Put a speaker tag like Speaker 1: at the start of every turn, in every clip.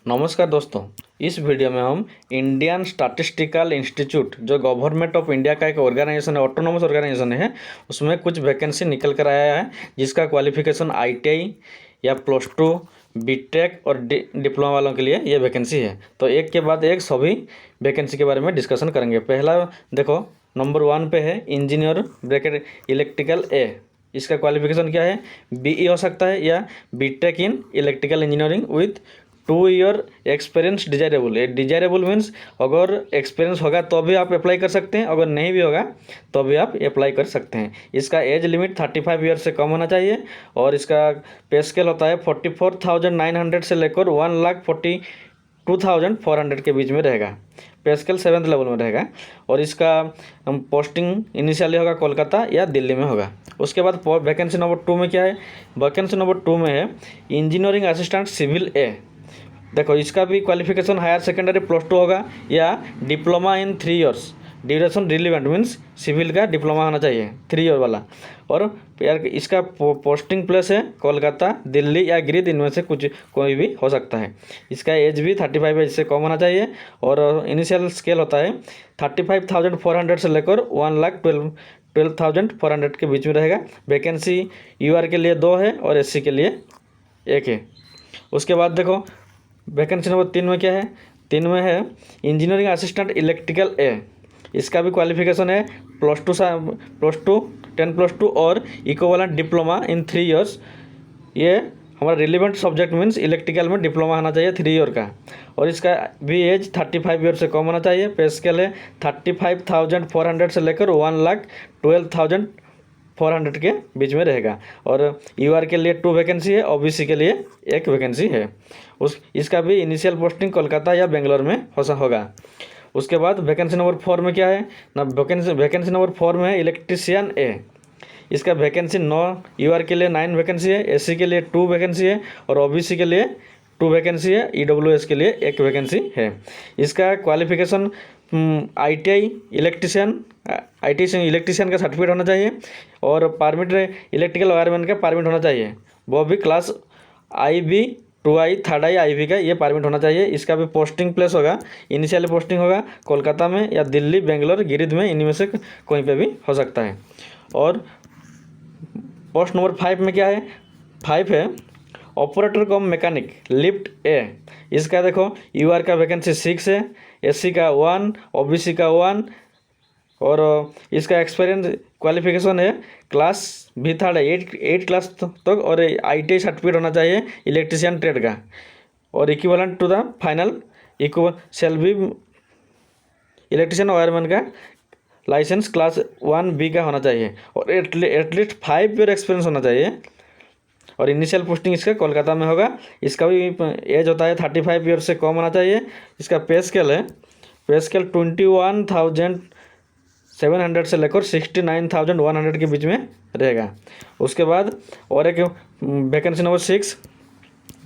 Speaker 1: नमस्कार दोस्तों। इस वीडियो में हम इंडियन स्टैटिस्टिकल इंस्टीट्यूट जो गवर्नमेंट ऑफ इंडिया का एक ऑर्गेनाइजेशन है, ऑटोनोमस ऑर्गेनाइजेशन है, उसमें कुछ वैकेंसी निकल कर आया है जिसका क्वालिफिकेशन ITI या +2 बीटेक और डिप्लोमा वालों के लिए ये वैकेंसी है। तो एक के बाद एक सभी वैकेंसी के बारे में डिस्कशन करेंगे। पहला देखो, नंबर 1 पे है इंजीनियर ब्रैकेट इलेक्ट्रिकल ए। इसका क्वालिफिकेशन क्या है? BE हो सकता है या BTech in electrical engineering with 2 year experience desirable. ये डिजायरेबल मीन्स अगर एक्सपीरियंस होगा तो भी आप अप्लाई कर सकते हैं, अगर नहीं भी होगा तो भी आप अप्लाई कर सकते हैं। इसका एज लिमिट 35 ईयर से कम होना चाहिए और इसका पे स्केल होता है 44,900 से लेकर 1,42,400 के बीच में रहेगा। पे स्केल 7th लेवल में रहेगा और इसका पोस्टिंग इनिशियली होगा कोलकाता या दिल्ली में होगा। उसके बाद वैकेंसी नंबर 2 में क्या है? वैकेंसी नंबर 2 में है इंजीनियरिंग असिस्टेंट सिविल ए। देखो, इसका भी क्वालिफिकेशन हायर सेकेंडरी +2 होगा या diploma in 3 years. Duration relevant means civil का डिप्लोमा होना चाहिए 3 ईयर वाला। और यार इसका पोस्टिंग प्लेस है कोलकाता, दिल्ली या गिरिध, इनमें से कुछ कोई भी हो सकता है। इसका एज भी 35 एज से कम होना चाहिए और इनिशियल स्केल होता है 35,400 से लेकर 1,12,400 के बीच में रहेगा। वैकेंसी UR के लिए 2 है और SC के लिए 1 है। उसके बाद देखो, वैकेंसी नंबर 3 में क्या है? 3 में है इंजीनियरिंग असिस्टेंट इलेक्ट्रिकल ए। इसका भी क्वालिफिकेशन है +2 10+2 और इक्विवेलेंट डिप्लोमा इन 3 ईयर्स। ये हमारा रिलेवेंट सब्जेक्ट मीन्स इलेक्ट्रिकल में डिप्लोमा होना चाहिए 3 ईयर का और इसका भी एज 35 ईयर से कम होना चाहिए। पे स्केल है 35,400 से लेकर 1,12,400 के बीच में रहेगा और UR के लिए 2 वैकेंसी है, OBC के लिए 1 वैकेंसी है। इसका भी इनिशियल पोस्टिंग कोलकाता या बेंगलोर में होगा। उसके बाद वैकेंसी नंबर 4 में क्या है ना? वैकेंसी नंबर 4 में है इलेक्ट्रीशियन ए। इसका वैकेंसी 9, UR के लिए 9 वैकेंसी है, SC के लिए 2 वैकेंसी है और OBC के लिए 2 वैकेंसी है, EWS के लिए 1 वैकेंसी है। इसका क्वालिफिकेशन ITI इलेक्ट्रीशियन का सर्टिफिकेट होना चाहिए और परमिट इलेक्ट्रिकल वायरमैन का परमिट होना चाहिए, वो भी class IB 2I 3rd IB का ये परमिट होना चाहिए। इसका भी पोस्टिंग प्लेस होगा, इनिशियल पोस्टिंग होगा कोलकाता में या दिल्ली, बेंगलोर, गिरिध में, इनमें से कहीं पे भी हो सकता है। और पोस्ट नंबर 5 में क्या है? 5 है ऑपरेटर कम मैकेनिक लिफ्ट ए। इसका देखो, UR का वैकेंसी 6 है, SC का 1, OBC का 1 और इसका एक्सपीरियंस क्वालिफिकेशन है क्लास भी 3rd 8 क्लास तक और ITI सर्टिफिकेट होना चाहिए इलेक्ट्रीशियन ट्रेड का और equivalent to the final sale भी इलेक्ट्रीशियन वायरमैन का लाइसेंस क्लास 1B का होना चाहिए और एटलीस्ट 5 ईयर एक्सपीरियंस होना चाहिए और इनिशियल पोस्टिंग इसका कोलकाता में होगा। इसका भी एज होता है 35 ईयर से कम होना चाहिए। इसका पे स्केल 21,700 से लेकर 69,100 के बीच में रहेगा। उसके बाद और एक वैकेंसी नंबर 6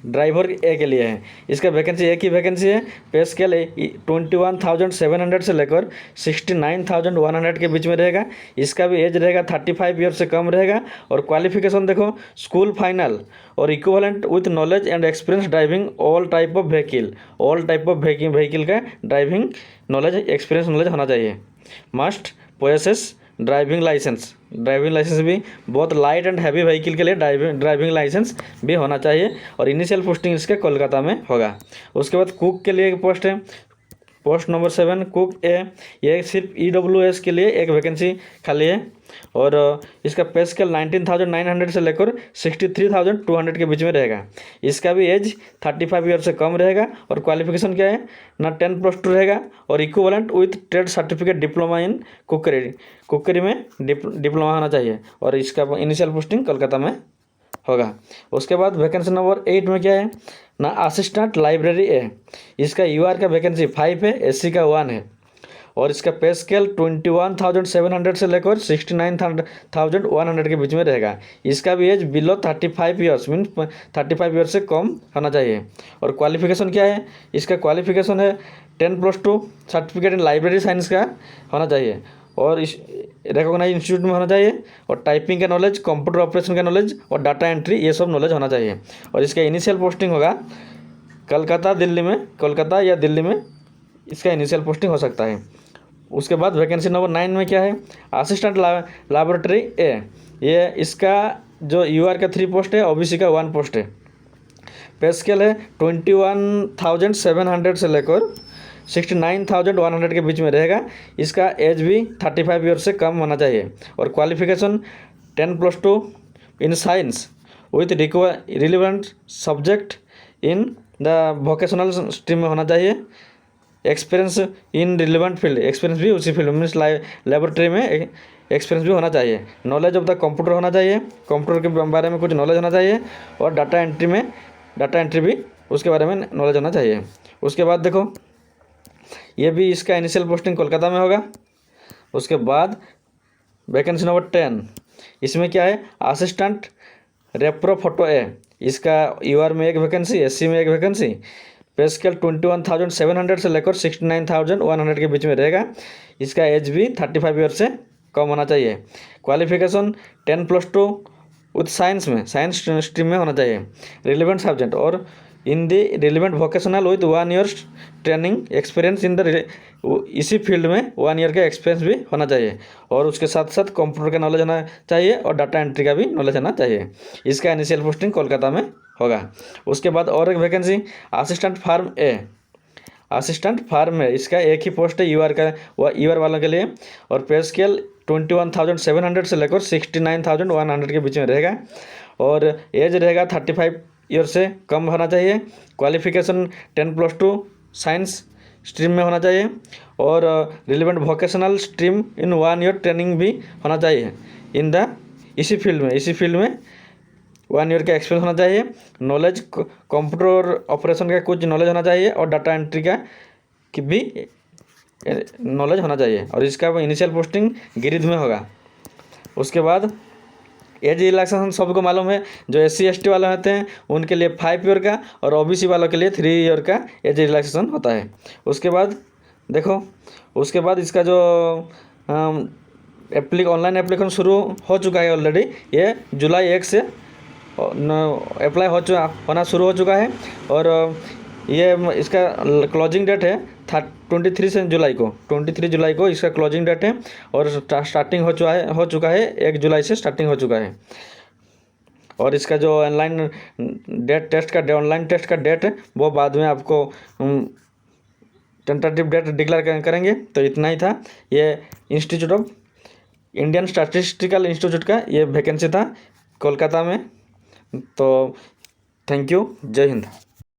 Speaker 1: ड्राइवर ए के लिए है। इसका वैकेंसी एक ही वैकेंसी है। पे स्केल 21,700 से लेकर 69,100 के बीच में रहेगा। इसका भी एज रहेगा 35 ईयर से कम रहेगा और क्वालिफिकेशन देखो, स्कूल फाइनल और equivalent with knowledge and experience driving all type of vehicle का ड्राइविंग नॉलेज एक्सपीरियंस नॉलेज होना चाहिए। मस्ट पोसेस ड्राइविंग लाइसेंस भी बहुत लाइट एंड हैवी व्हीकल के लिए ड्राइविंग लाइसेंस भी होना चाहिए और इनिशियल पोस्टिंग इसके कोलकाता में होगा। उसके बाद कुक के लिए एक पोस्ट है, पोस्ट नंबर 7 कुक ए। ये सिर्फ EWS के लिए 1 वैकेंसी खाली है और इसका पे स्केल 19,900 से लेकर 63,200 के बीच में रहेगा। इसका भी एज 35 ईयर से कम रहेगा और क्वालिफिकेशन क्या है ना? 10+2 रहेगा और equivalent with trade certificate diploma in cookery में डिप्लोमा होना चाहिए और इसका इनिशियल पोस्टिंग कोलकाता में होगा। उसके बाद वैकेंसी नंबर 8 में क्या है ना? असिस्टेंट लाइब्रेरी ए। इसका UR का वैकेंसी 5 है, SC का 1 है और इसका पे स्केल 21,700 से लेकर 69,100 के बीच में रहेगा। इसका भी age below 35 years mean 35 year से कम होना चाहिए और क्वालिफिकेशन क्या है? इसका क्वालिफिकेशन है 10+2 सर्टिफिकेट इन लाइब्रेरी साइंस का होना चाहिए और इस रिकॉग्नाइज इंस्टीट्यूट में होना चाहिए और टाइपिंग का नॉलेज, कंप्यूटर ऑपरेशन का नॉलेज और डाटा एंट्री, ये सब नॉलेज होना चाहिए और इसका इनिशियल पोस्टिंग होगा कोलकाता या दिल्ली में इसका इनिशियल पोस्टिंग हो सकता है। उसके बाद वैकेंसी नंबर 9 में क्या है, असिस्टेंट लैबोरेटरी ए। ये इसका जो यूआर का 3 पोस्ट है, ओबीसी का 1 पोस्ट है। पे स्केल है 21,700 से लेकर 69,100 के बीच में रहेगा। इसका एज भी 35 ईयर से कम होना चाहिए और qualification 10+2 in science with relevant subject in the vocational stream में होना चाहिए। Experience in relevant field, experience भी उसी फील्ड मीन्स लेबोरेटरी में एक्सपीरियंस भी होना चाहिए। नॉलेज ऑफ द कंप्यूटर होना चाहिए, कंप्यूटर के बारे में कुछ नॉलेज होना चाहिए और डाटा एंट्री भी उसके बारे में नॉलेज होना चाहिए। उसके बाद देखो ये भी इसका इनिशियल पोस्टिंग कोलकाता में होगा। उसके बाद वैकेंसी नंबर 10, इसमें क्या है, असिस्टेंट रेप्रो फोटो ए। इसका यूआर में 1 वैकेंसी, एससी में 1 वैकेंसी। पे स्केल 21,700 से लेकर 69,100 के बीच में रहेगा। इसका एज भी 35 ईयर से कम होना चाहिए। क्वालिफिकेशन 10+2 विथ साइंस स्ट्रीम में होना चाहिए। रिलेवेंट सब्जेक्ट और in the relevant vocational with 1 ear training experience in the इसी फील्ड में 1 ईयर का एक्सपीरियंस भी होना चाहिए और उसके साथ साथ कंप्यूटर का नॉलेज होना चाहिए और डाटा एंट्री का भी नॉलेज होना चाहिए। इसका इनिशियल पोस्टिंग कोलकाता में होगा। उसके बाद और एक वैकेंसी असिस्टेंट फार्म ए। असिस्टेंट फार्म में इसका एक ही पोस्ट है यूआर वालों के लिए और पे स्केल 21,700 से लेकर 69,100 के बीच में रहेगा और एज रहेगा 35 ईयर से कम होना चाहिए। क्वालिफिकेशन 10+2 साइंस स्ट्रीम में होना चाहिए और relevant vocational stream in 1 ear training भी होना चाहिए इन द इसी फील्ड में 1 ईयर का एक्सपीरियंस होना चाहिए। नॉलेज कंप्यूटर ऑपरेशन का कुछ नॉलेज होना चाहिए और डाटा एंट्री का की भी नॉलेज होना चाहिए और इसका इनिशियल पोस्टिंग गिरिध में होगा। उसके बाद एज रिलैक्सेशन सबको मालूम है, जो SC ST वाले होते हैं उनके लिए 5 ईयर का और OBC वालों के लिए 3 ईयर का एज रिलैक्सेशन होता है। उसके बाद देखो उसके बाद इसका जो ऑनलाइन एप्लीकेशन शुरू हो चुका है ऑलरेडी। ये जुलाई 1 से अप्लाई होना शुरू हो चुका है और ये इसका क्लोजिंग डेट है 23 जुलाई को इसका क्लोजिंग डेट है और स्टार्टिंग हो चुका है 1 जुलाई से स्टार्टिंग हो चुका है। और इसका जो ऑनलाइन टेस्ट का डेट है वो बाद में आपको टेंटेटिव डेट डिक्लेयर करेंगे। तो इतना ही था। ये इंडियन स्टैटिस्टिकल इंस्टीट्यूट का ये वैकेंसी था कोलकाता में। तो थैंक यू, जय हिंद।